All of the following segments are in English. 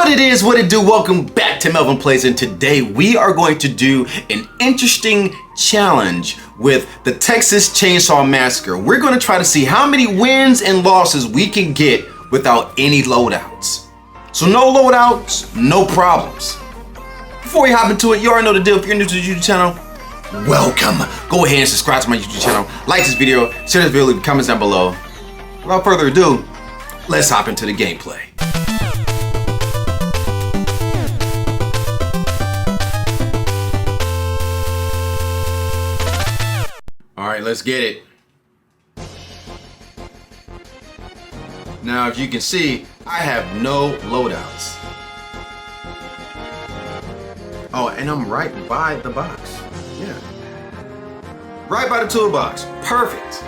it is, what it do? Welcome back to Melvin Plays, and today we are going to do an interesting challenge with the Texas Chainsaw Massacre. We're going to try to see how many wins and losses we can get without any loadouts. So no loadouts, no problems. Before we hop into it, you already know the deal. If you're new to the YouTube channel, welcome. Go ahead and subscribe to my YouTube channel. Like this video, share this video, leave comments down below. Without further ado, let's hop into the gameplay. All right, let's get it. Now, if you can see, I have no loadouts. Oh, and I'm right by the box. Yeah. Right by the toolbox. Perfect.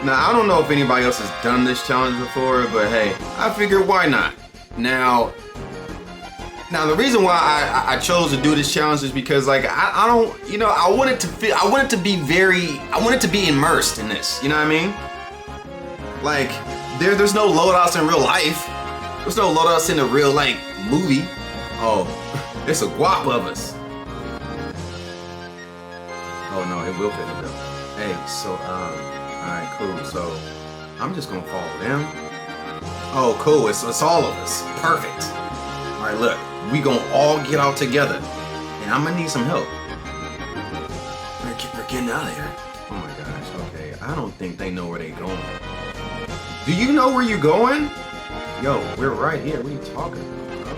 Now, I don't know if anybody else has done this challenge before, but hey, I figured why not? Now the reason why I chose to do this challenge is because, like, I don't, you know, I want it to be immersed in this, you know what I mean? Like, there's no loadouts in real life. There's no loadouts in a real, like, movie. Oh, it's a guap of us. Oh no, it will fit it though. Hey, so, alright, cool. So, I'm just gonna follow them. Oh, cool. It's all of us. Perfect. Alright, look. We gonna all get out together. And I'm gonna need some help. We're getting out of here. Oh my gosh. Okay. I don't think they know where they going. Do you know where you going? Yo, we're right here. What are you talking about?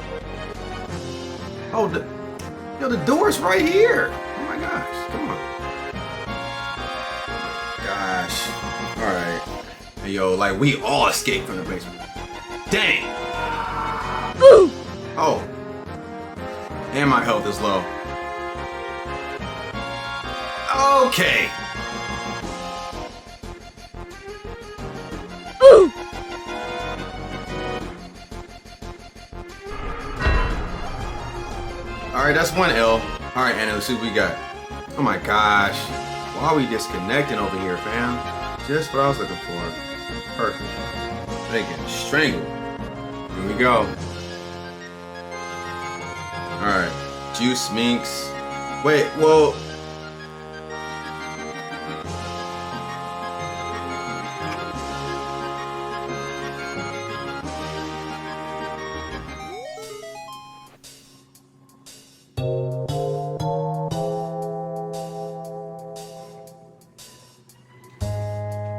Oh, the door's right here. Oh my gosh. Come on. Gosh. Alright. Hey, yo, like, we all escaped from the basement. Dang! Ooh. Oh. And my health is low. Okay. Ooh. Alright, that's one L. Alright, Anna, let's see what we got. Oh my gosh. Why are we disconnecting over here, fam? Just what I was looking for. Perfect. They getting strangled. Here we go. Alright. Juice minks. Wait, well.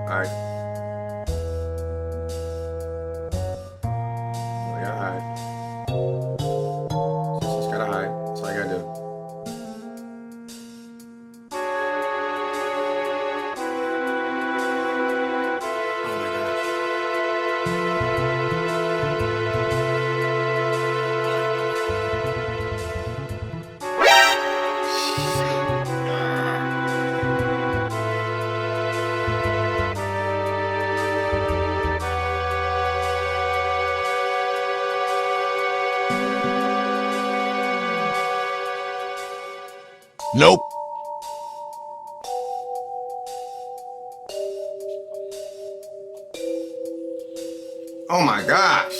Alright. Well, I gotta hide. Just gotta hide. That's all I gotta do. Oh my Nope. Oh my gosh.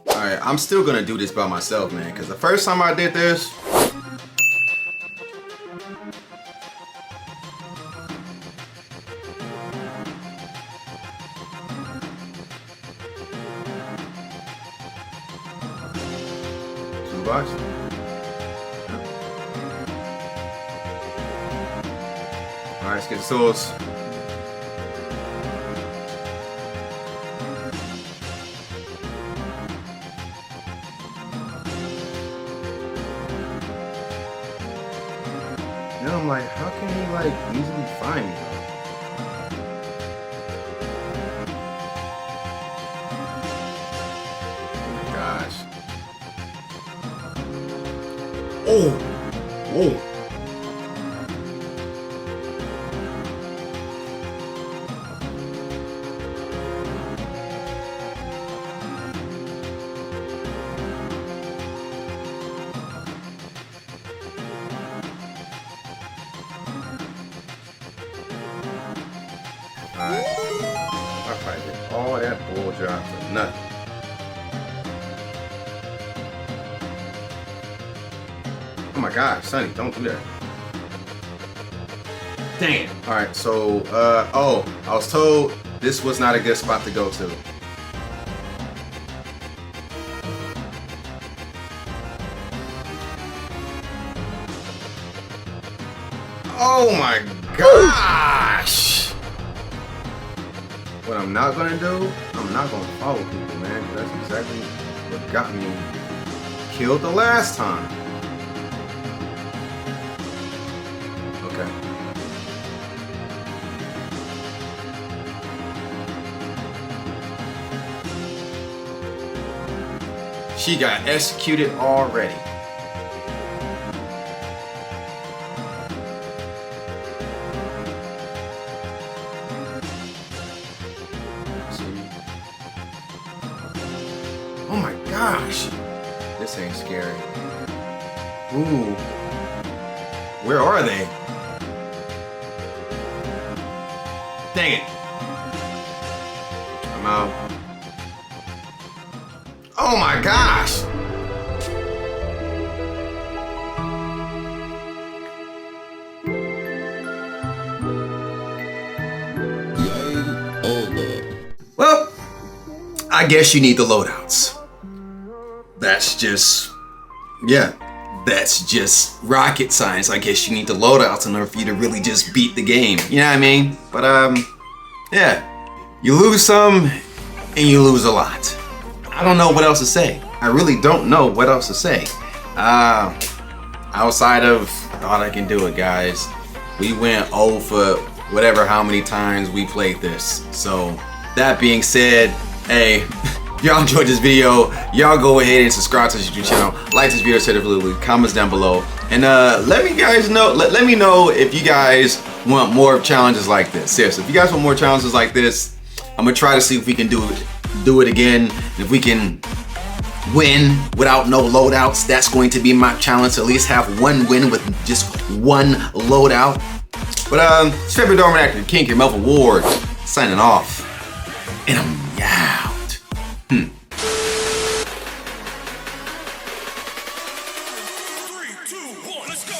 Alright, I'm still gonna do this by myself, man, because the first time I did this, box. Alright, let's get the sauce. Now I'm like, how can he like easily find me? Oh my gosh. Oh. Whoa. I probably did all that bull drop for nothing. Oh my gosh, Sonny, don't do that. Dang it. Alright, so, oh, I was told this was not a good spot to go to. Oh my gosh! What I'm not gonna do, I'm not gonna follow people, man. That's exactly what got me killed the last time. Okay. She got executed already. Oh my gosh. This ain't scary. Ooh. Where are they? Dang it. I'm out. Oh my gosh. Well, I guess you need the loadouts. That's just, yeah, that's just rocket science. I guess you need the loadouts in order for you to really just beat the game. You know what I mean? But yeah, you lose some and you lose a lot. I don't know what else to say. I really don't know what else to say. Outside of thought I can do it, guys. We went 0 for whatever how many times we played this. So that being said, hey, y'all enjoyed this video, y'all go ahead and subscribe to this YouTube channel, like this video, share it with the comments down below, and let me know. Let me know if you guys want more challenges like this. Seriously, if you guys want more challenges like this, I'm gonna try to see if we can do it again. If we can win without no loadouts, that's going to be my challenge. To at least have one win with just one loadout. But it's favorite dormant actor, King here, Melvin Ward, signing off, and I'm out. Three, two, one, let's go.